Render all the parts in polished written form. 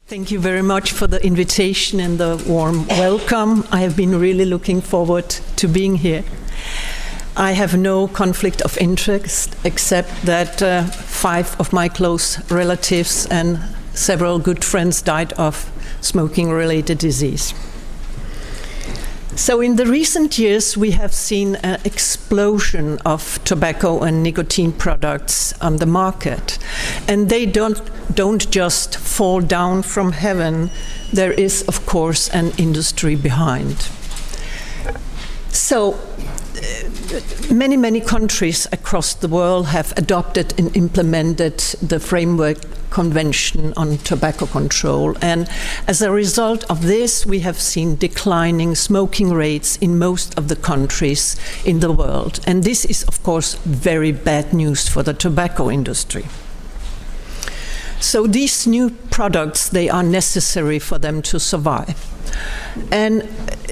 Thank you very much for the invitation and the warm welcome. I have been really looking forward to being here. I have no conflict of interest except that 5 of my close relatives and several good friends died of smoking-related disease. So in the recent years, we have seen an explosion of tobacco and nicotine products on the market. And they don't just fall down from heaven. There is, of course, an industry behind. So many countries across the world have adopted and implemented the Framework Convention on Tobacco Control, and as a result of this we have seen declining smoking rates in most of the countries in the world, and this is of course very bad news for the tobacco industry. So these new products, they are necessary for them to survive, and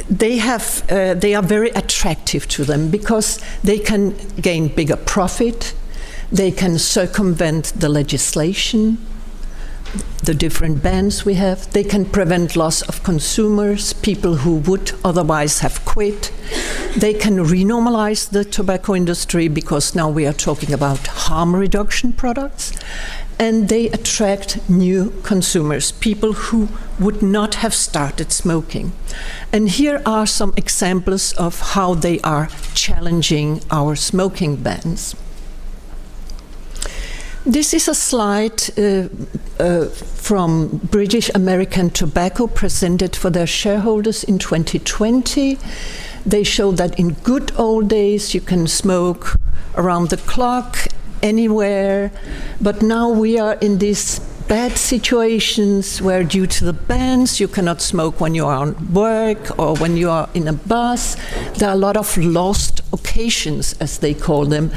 they are very attractive to them because they can gain bigger profit, they can circumvent the legislation, the different bans we have, they can prevent loss of consumers, people who would otherwise have quit, they can renormalize the tobacco industry because now we are talking about harm reduction products, and they attract new consumers, people who would not have started smoking. And here are some examples of how they are challenging our smoking bans. This is a slide from British American Tobacco presented for their shareholders in 2020. They show that in good old days you can smoke around the clock, anywhere, but now we are in these bad situations where due to the bans you cannot smoke when you are on work or when you are in a bus. There are a lot of lost occasions, as they call them,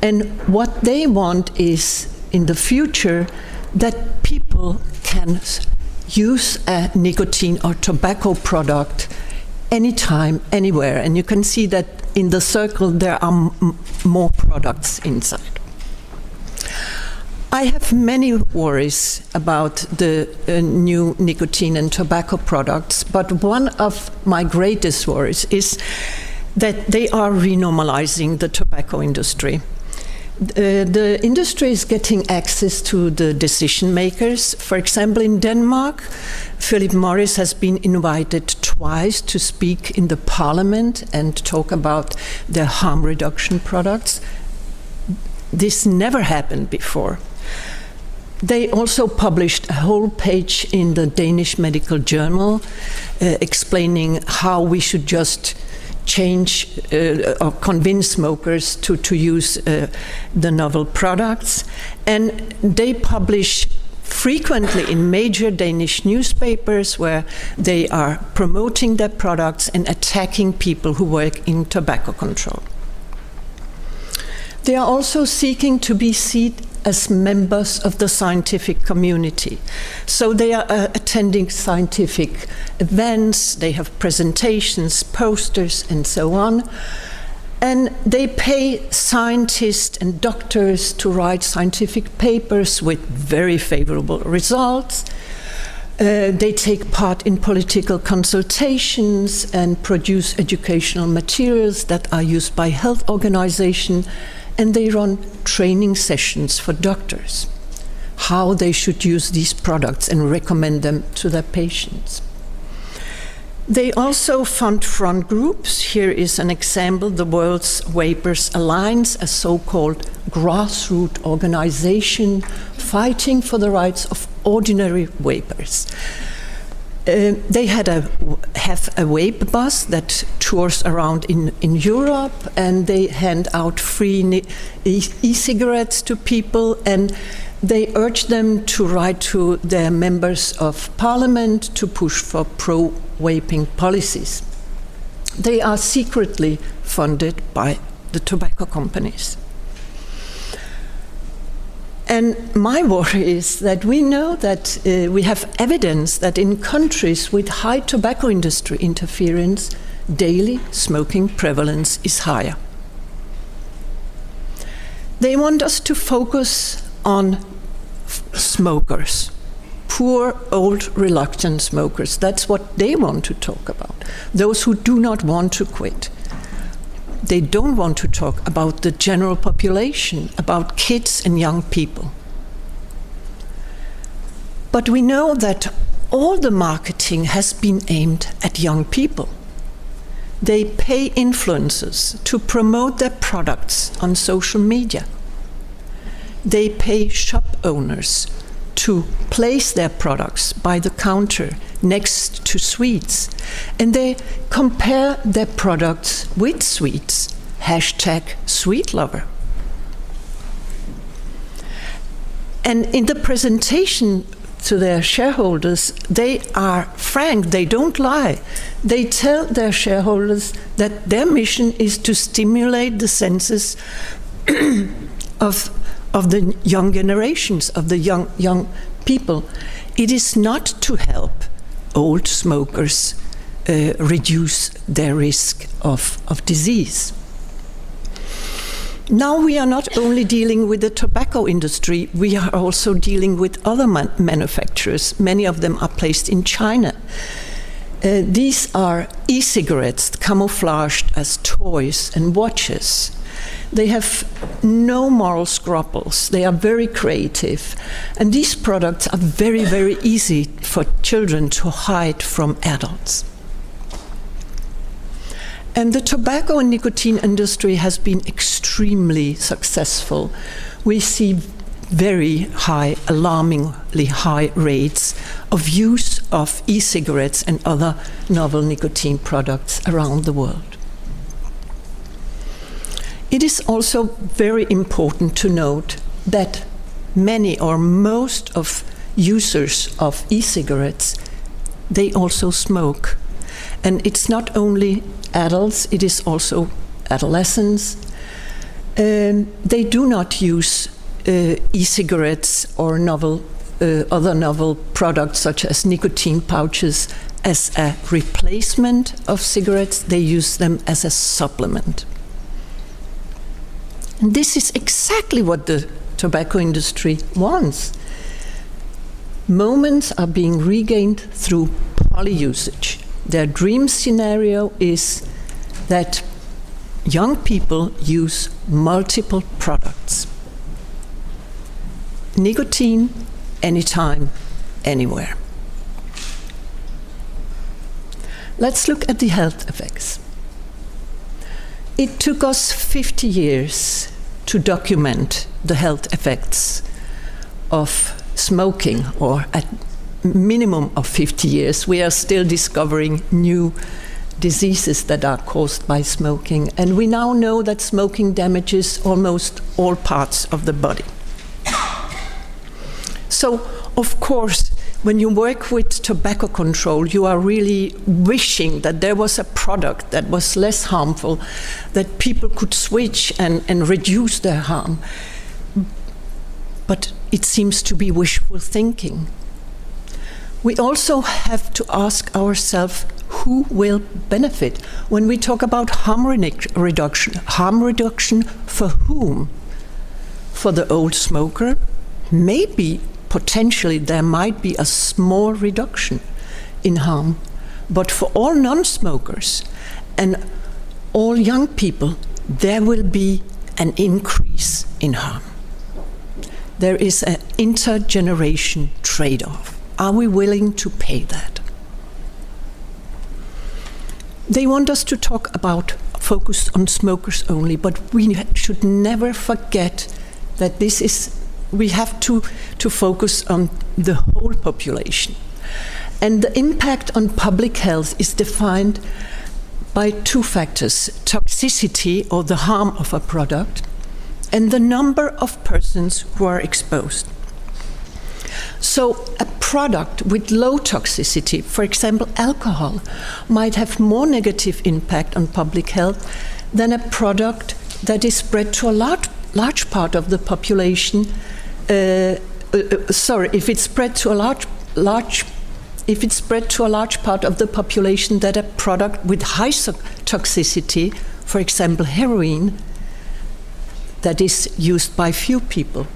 and what they want is in the future that people can use a nicotine or tobacco product anytime, anywhere, and you can see that in the circle there are more products inside. I have many worries about the new nicotine and tobacco products, but one of my greatest worries is that they are renormalizing the tobacco industry. The industry is getting access to the decision makers. For example, in Denmark, Philip Morris has been invited twice to speak in the parliament and talk about their harm reduction products. This never happened before. They also published a whole page in the Danish Medical Journal explaining how we should just change or convince smokers to use the novel products. And they publish frequently in major Danish newspapers where they are promoting their products and attacking people who work in tobacco control. They are also seeking to be seen as members of the scientific community. So they are attending scientific events, they have presentations, posters, and so on. And they pay scientists and doctors to write scientific papers with very favorable results. They take part in political consultations and produce educational materials that are used by health organizations, and they run training sessions for doctors, how they should use these products and recommend them to their patients. They also fund front groups. Here is an example, the World's Vapers Alliance, a so-called grassroots organization fighting for the rights of ordinary vapers. They have a vape bus that tours around in Europe, and they hand out free e-cigarettes to people, and they urge them to write to their members of parliament to push for pro-vaping policies. They are secretly funded by the tobacco companies. And my worry is that we know that we have evidence that in countries with high tobacco industry interference, daily smoking prevalence is higher. They want us to focus on smokers, Poor, old, reluctant smokers, that's what they want to talk about. Those who do not want to quit. They don't want to talk about the general population, about kids and young people. But we know that all the marketing has been aimed at young people. They pay influencers to promote their products on social media. They pay shop owners to place their products by the counter next to sweets. And they compare their products with sweets. #sweetlover. And in the presentation to their shareholders, they are frank, they don't lie. They tell their shareholders that their mission is to stimulate the senses of the young generations, of the young people. It is not to help old smokers reduce their risk of disease. Now we are not only dealing with the tobacco industry, we are also dealing with other manufacturers. Many of them are placed in China. These are e-cigarettes camouflaged as toys and watches. They have no moral scruples. They are very creative. And these products are very, very easy for children to hide from adults. And the tobacco and nicotine industry has been extremely successful. We see very high, alarmingly high rates of use of e-cigarettes and other novel nicotine products around the world. It is also very important to note that many or most of users of e-cigarettes, they also smoke. And it's not only adults, it is also adolescents. They do not use e-cigarettes or other novel products such as nicotine pouches as a replacement of cigarettes. They use them as a supplement. And this is exactly what the tobacco industry wants. Moments are being regained through polyusage. Their dream scenario is that young people use multiple products. Nicotine, anytime, anywhere. Let's look at the health effects. It took us 50 years to document the health effects of smoking, or at minimum of 50 years. We are still discovering new diseases that are caused by smoking. And we now know that smoking damages almost all parts of the body. So, of course, when you work with tobacco control, you are really wishing that there was a product that was less harmful, that people could switch and reduce their harm. But it seems to be wishful thinking. We also have to ask ourselves, who will benefit? When we talk about harm reduction for whom? For the old smoker? Maybe, potentially, there might be a small reduction in harm. But for all non-smokers and all young people, there will be an increase in harm. There is an intergeneration trade-off. Are we willing to pay that? They want us to talk about focus on smokers only, but we should never forget that we have to focus on the whole population. And the impact on public health is defined by two factors: toxicity, or the harm of a product, and the number of persons who are exposed. So a product with low toxicity, for example alcohol, might have more negative impact on public health than a product that is spread to a large part of the population. If it's spread to a large part of the population, that a product with high toxicity, for example heroin, that is used by few people.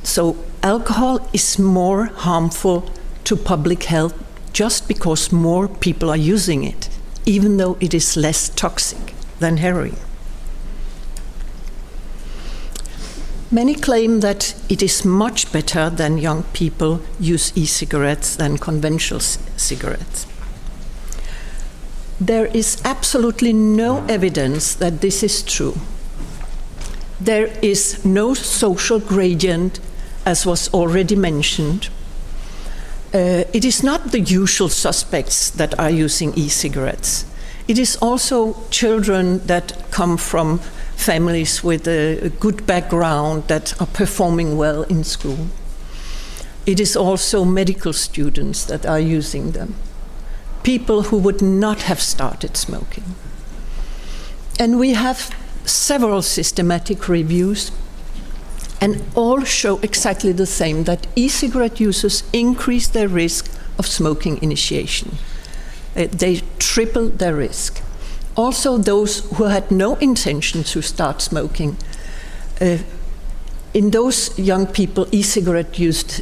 So alcohol is more harmful to public health just because more people are using it, even though it is less toxic than heroin. Many claim that it is much better than young people use e-cigarettes than conventional cigarettes. There is absolutely no evidence that this is true. There is no social gradient, as was already mentioned. It is not the usual suspects that are using e-cigarettes. It is also children that come from families with a good background that are performing well in school. It is also medical students that are using them, people who would not have started smoking. And we have several systematic reviews, and all show exactly the same, that e-cigarette users increase their risk of smoking initiation. They triple their risk. Also, those who had no intention to start smoking, in those young people, e-cigarette use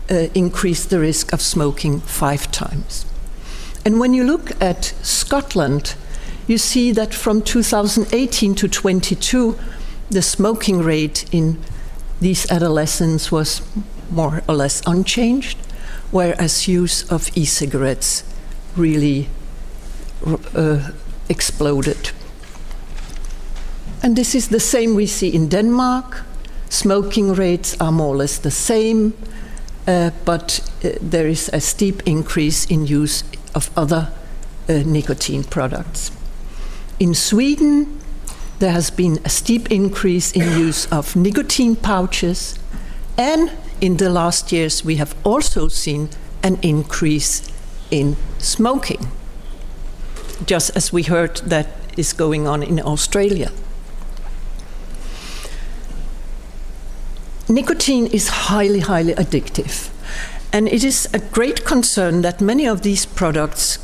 increased the risk of smoking 5 times. And when you look at Scotland, you see that from 2018 to 22, the smoking rate in these adolescents was more or less unchanged, whereas use of e-cigarettes really exploded. And this is the same we see in Denmark. Smoking rates are more or less the same, but there is a steep increase in use of other nicotine products. In Sweden, there has been a steep increase in use of nicotine pouches, and in the last years we have also seen an increase in smoking, just as we heard that is going on in Australia. Nicotine is highly, highly addictive, and it is a great concern that many of these products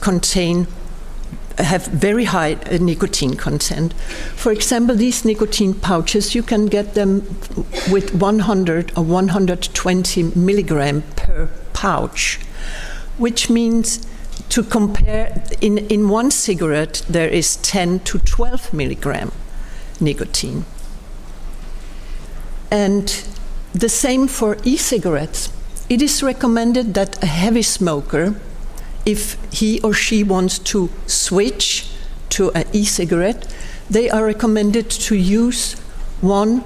have very high nicotine content. For example, these nicotine pouches, you can get them with 100 or 120 milligram per pouch, which means, to compare, in one cigarette there is 10 to 12 milligram nicotine. And the same for e-cigarettes. It is recommended that a heavy smoker, if he or she wants to switch to an e-cigarette, they are recommended to use a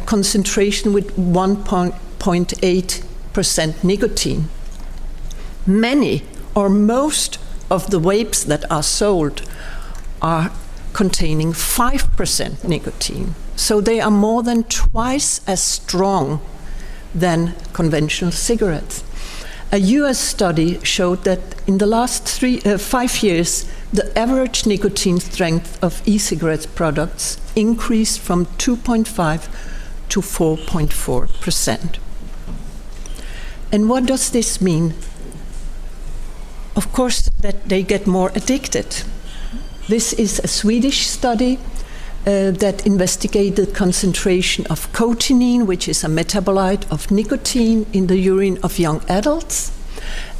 concentration with 1.8% nicotine. Many or most of the vapes that are sold are containing 5% nicotine. So they are more than twice as strong than conventional cigarettes. A US study showed that in the last 5 years, the average nicotine strength of e-cigarette products increased from 2.5 to 4.4%. And what does this mean? Of course, that they get more addicted. This is a Swedish study that investigated concentration of cotinine, which is a metabolite of nicotine, in the urine of young adults.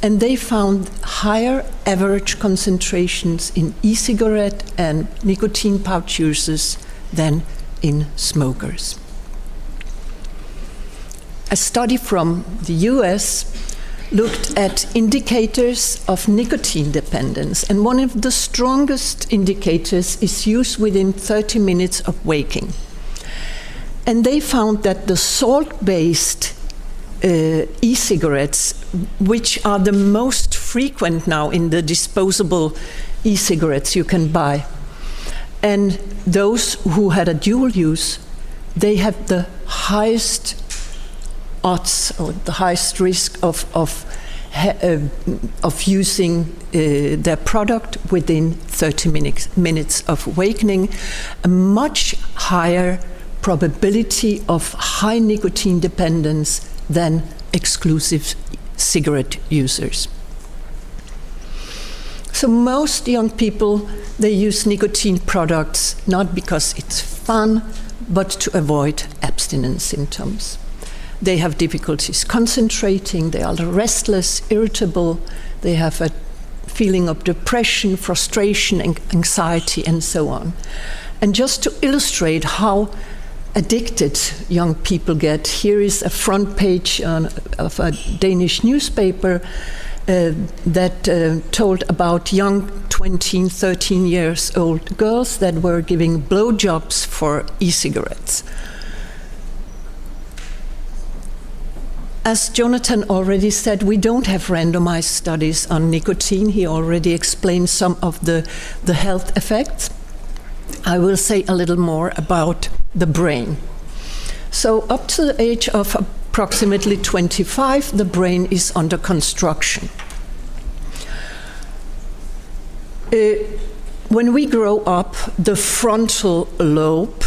And they found higher average concentrations in e-cigarette and nicotine pouch users than in smokers. A study from the US looked at indicators of nicotine dependence, and one of the strongest indicators is use within 30 minutes of waking. And they found that the salt-based e-cigarettes, which are the most frequent now in the disposable e-cigarettes you can buy, and those who had a dual use, they had the highest odds or the highest risk of using their product within 30 minutes of awakening, a much higher probability of high nicotine dependence than exclusive cigarette users. So most young people, they use nicotine products not because it's fun, but to avoid abstinence symptoms. They have difficulties concentrating, they are restless, irritable, they have a feeling of depression, frustration, anxiety, and so on. And just to illustrate how addicted young people get, here is a front page of a Danish newspaper that told about young 20, 13 years old girls that were giving blowjobs for e-cigarettes. As Jonathan already said, we don't have randomized studies on nicotine. He already explained some of the health effects. I will say a little more about the brain. So up to the age of approximately 25, the brain is under construction. When we grow up, the frontal lobe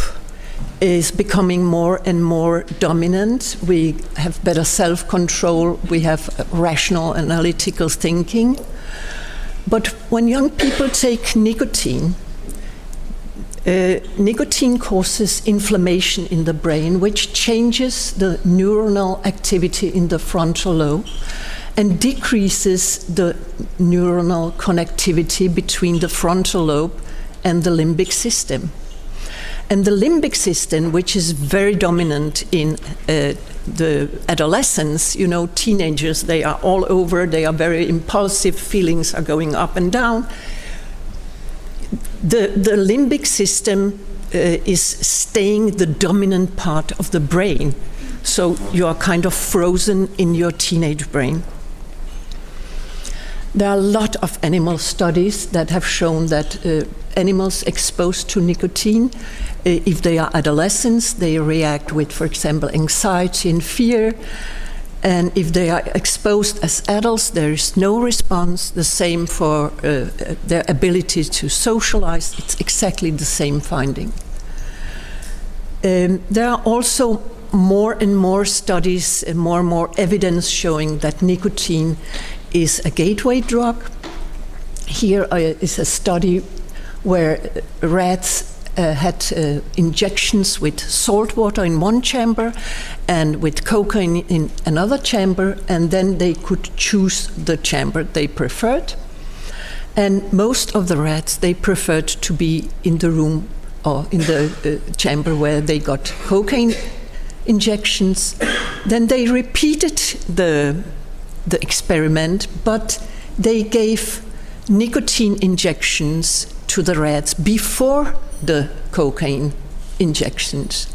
is becoming more and more dominant. We have better self-control, we have rational, analytical thinking. But when young people take nicotine, nicotine causes inflammation in the brain, which changes the neuronal activity in the frontal lobe and decreases the neuronal connectivity between the frontal lobe and the limbic system. And the limbic system, which is very dominant in the adolescents, you know, teenagers, they are all over, they are very impulsive, feelings are going up and down. The limbic system is staying the dominant part of the brain. So you are kind of frozen in your teenage brain. There are a lot of animal studies that have shown that animals exposed to nicotine, if they are adolescents, they react with, for example, anxiety and fear. And if they are exposed as adults, there is no response. The same for their ability to socialize. It's exactly the same finding. There are also more and more studies, and more evidence showing that nicotine is a gateway drug. Here is a study where rats had injections with salt water in one chamber and with cocaine in another chamber, and then they could choose the chamber they preferred. And most of the rats, they preferred to be in the room or in the chamber where they got cocaine injections. Then they repeated the experiment, but they gave nicotine injections to the rats before the cocaine injections.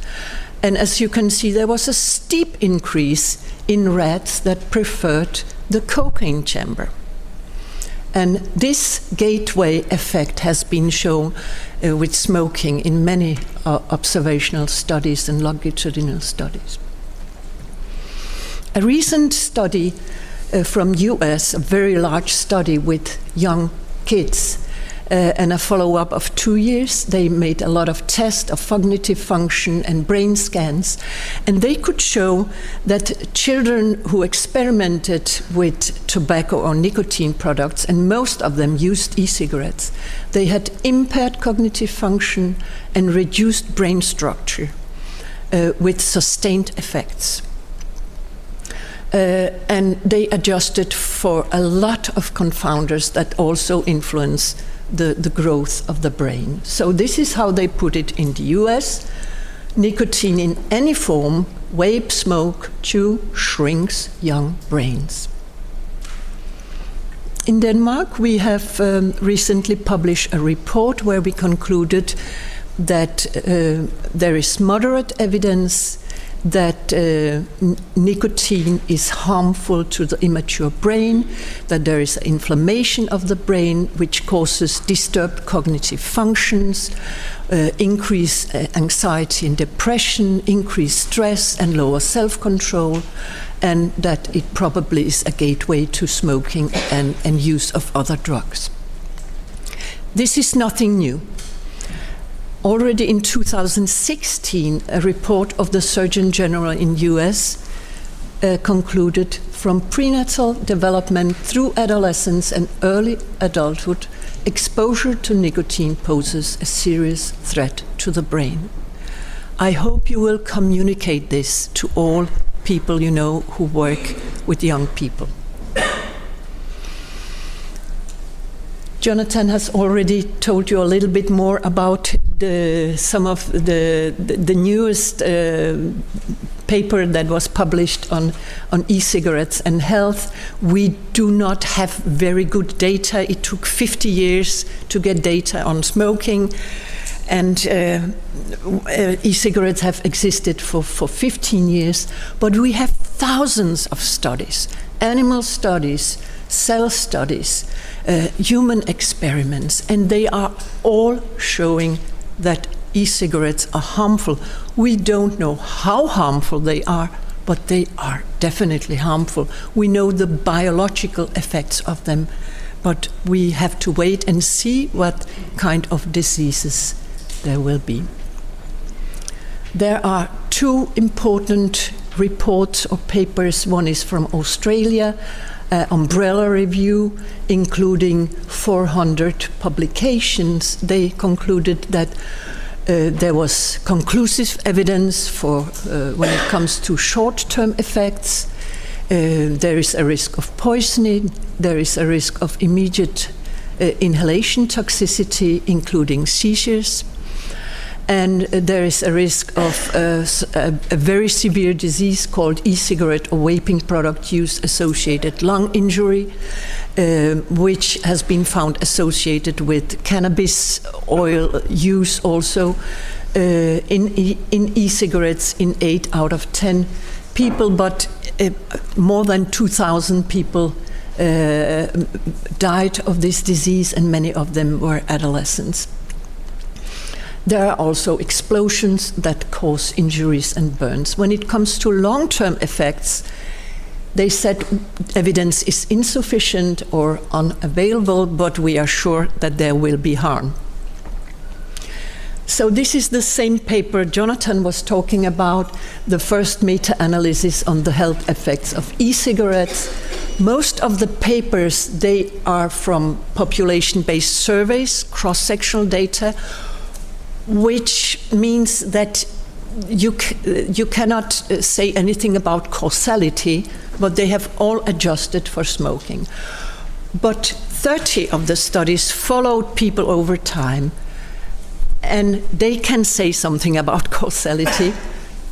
And as you can see, there was a steep increase in rats that preferred the cocaine chamber. And this gateway effect has been shown with smoking in many observational studies and longitudinal studies. A recent study from US, a very large study with young kids, and a follow-up of 2 years. They made a lot of tests of cognitive function and brain scans, and they could show that children who experimented with tobacco or nicotine products, and most of them used e-cigarettes, they had impaired cognitive function and reduced brain structure with sustained effects. And they adjusted for a lot of confounders that also influence the growth of the brain. So this is how they put it in the US. Nicotine in any form, vape, smoke, chew, shrinks young brains. In Denmark, we have recently published a report where we concluded that there is moderate evidence that nicotine is harmful to the immature brain, that there is inflammation of the brain which causes disturbed cognitive functions, increased anxiety and depression, increased stress and lower self-control, and that it probably is a gateway to smoking and use of other drugs. This is nothing new. Already in 2016, a report of the Surgeon General in US concluded from prenatal development through adolescence and early adulthood, exposure to nicotine poses a serious threat to the brain. I hope you will communicate this to all people you know who work with young people. Jonathan has already told you a little bit more about some of the newest paper that was published on e-cigarettes and health. We do not have very good data. It took 50 years to get data on smoking, and e-cigarettes have existed for 15 years. But we have thousands of studies, animal studies, cell studies, human experiments, and they are all showing that e-cigarettes are harmful. We don't know how harmful they are, but they are definitely harmful. We know the biological effects of them, but we have to wait and see what kind of diseases there will be. There are two important reports or papers. One is from Australia, umbrella review, including 400 publications. They concluded that there was conclusive evidence for when it comes to short-term effects. There is a risk of poisoning. There is a risk of immediate inhalation toxicity, including seizures. And there is a risk of a very severe disease called e-cigarette or vaping product use associated lung injury, which has been found associated with cannabis oil use also in e-cigarettes in 8 out of 10 people, but more than 2,000 people died of this disease, and many of them were adolescents. There are also explosions that cause injuries and burns. When it comes to long-term effects, they said evidence is insufficient or unavailable, but we are sure that there will be harm. So this is the same paper Jonathan was talking about, the first meta-analysis on the health effects of e-cigarettes. Most of the papers, they are from population-based surveys, cross-sectional data, which means that you cannot say anything about causality, but they have all adjusted for smoking. But 30 of the studies followed people over time, and they can say something about causality,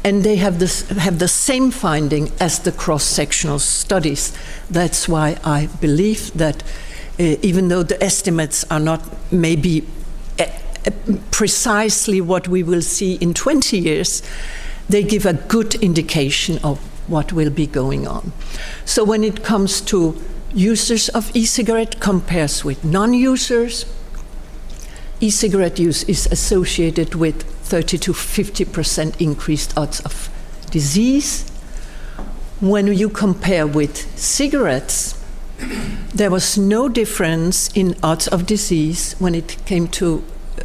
and they have the same finding as the cross-sectional studies. That's why I believe that even though the estimates are not maybe precisely what we will see in 20 years, they give a good indication of what will be going on. So when it comes to users of e-cigarette compares with non-users, e-cigarette use is associated with 30 to 50% increased odds of disease. When you compare with cigarettes, there was no difference in odds of disease when it came to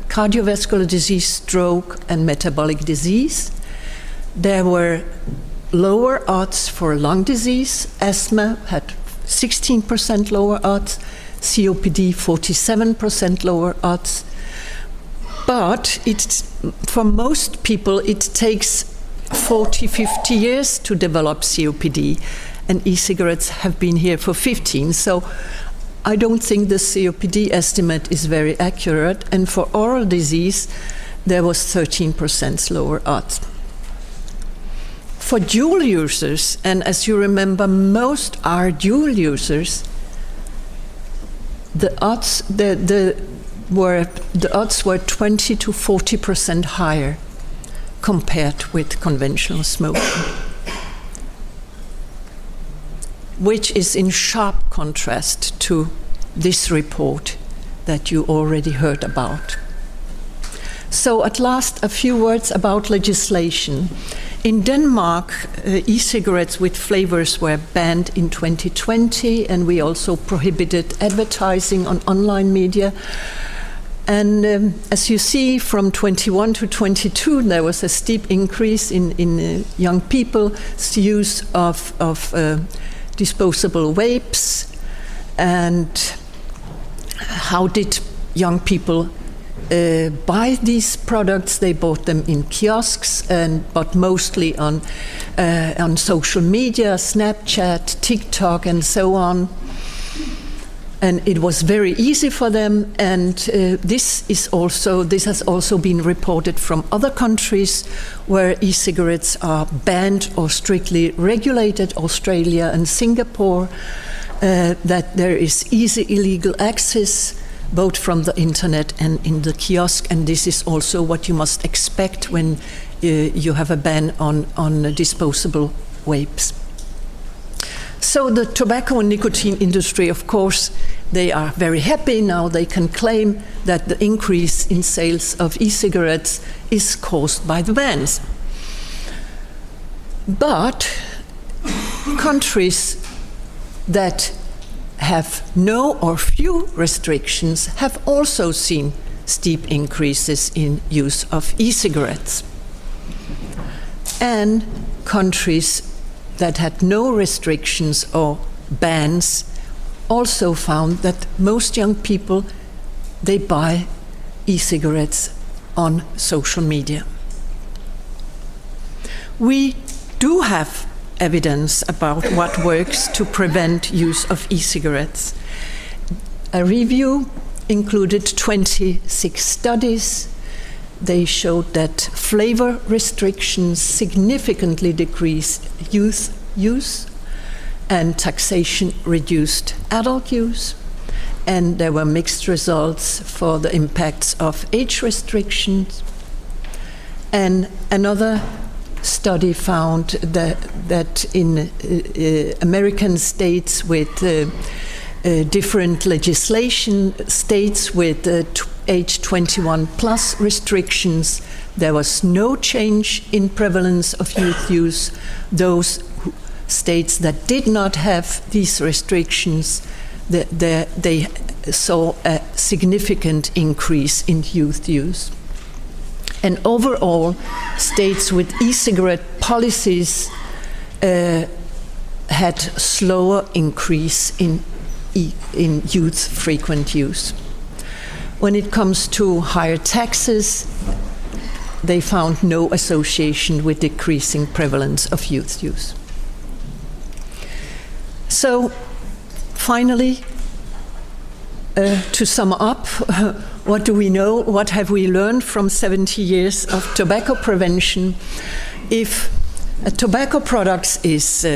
cardiovascular disease, stroke, and metabolic disease. There were lower odds for lung disease. Asthma had 16% lower odds, COPD 47% lower odds. But for most people, it takes 40, 50 years to develop COPD, and e-cigarettes have been here for 15. So I don't think the COPD estimate is very accurate, and for oral disease, there was 13% lower odds. For dual users, and as you remember, most are dual users, the odds were 20 to 40% higher compared with conventional smoking, which is in sharp contrast to this report that you already heard about. So at last, a few words about legislation. In Denmark, e-cigarettes with flavors were banned in 2020, and we also prohibited advertising on online media. And as you see, from 21 to 22, there was a steep increase in young people's use of disposable vapes. And how did young people buy these products. They bought them in kiosks, but mostly on social media, Snapchat, TikTok, and so on. And it was very easy for them. And this has also been reported from other countries where e-cigarettes are banned or strictly regulated, Australia and Singapore, that there is easy illegal access both from the internet and in the kiosk, and this is also what you must expect when you have a ban on disposable vapes. So the tobacco and nicotine industry, of course, they are very happy now. They can claim that the increase in sales of e-cigarettes is caused by the bans. But countries that have no or few restrictions have also seen steep increases in use of e-cigarettes. And countries that had no restrictions or bans also found that most young people, they buy e-cigarettes on social media. We do have evidence about what works to prevent use of e-cigarettes. A review included 26 studies. They showed that flavor restrictions significantly decreased youth use, and taxation reduced adult use. And there were mixed results for the impacts of age restrictions. And another study found that in American states with different legislation, states with age 21 plus restrictions, there was no change in prevalence of youth use. Those states that did not have these restrictions, they saw a significant increase in youth use. And overall, states with e-cigarette policies had slower increase in youth frequent use. When it comes to higher taxes, they found no association with decreasing prevalence of youth use. So, finally, to sum up, what do we know? What have we learned from 70 years of tobacco prevention? If a tobacco product is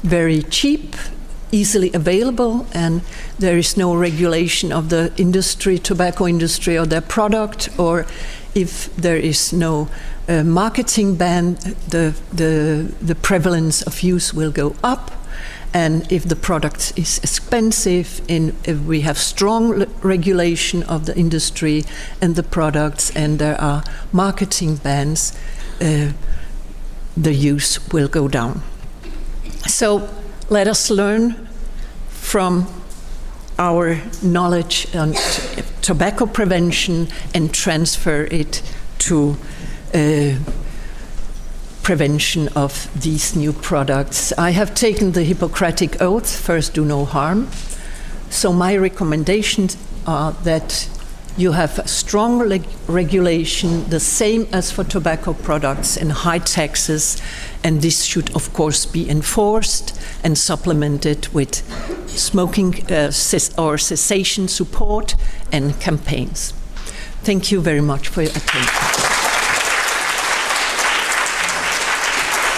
very cheap, easily available, and there is no regulation of the industry, tobacco industry, or their product, or if there is no marketing ban, the prevalence of use will go up. And if the product is expensive, if we have strong regulation of the industry and the products, and there are marketing bans, the use will go down. So let us learn from our knowledge on tobacco prevention and transfer it to prevention of these new products. I have taken the Hippocratic Oath, first do no harm. So my recommendations are that you have strong regulation, the same as for tobacco products, and high taxes, and this should of course be enforced and supplemented with smoking or cessation support and campaigns. Thank you very much for your attention.